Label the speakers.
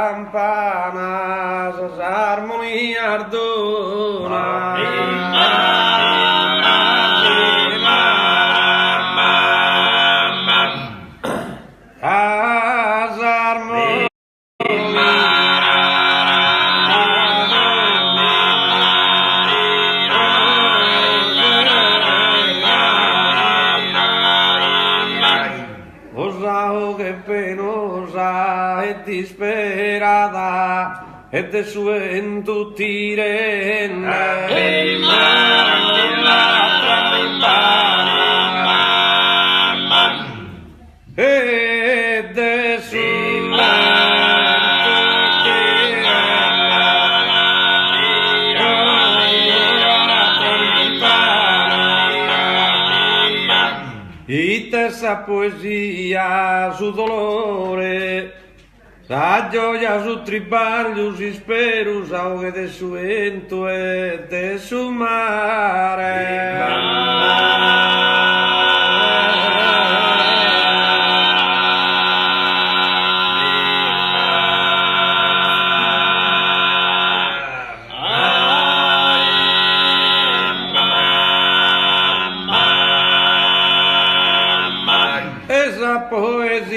Speaker 1: campanas, armonia ardona. Osa che penosa e disperata e de suen tutti e de suen e essa poesia su dolore, sa gioia su tribaglios isperus, auge de su vento e de su mare. Esa poesia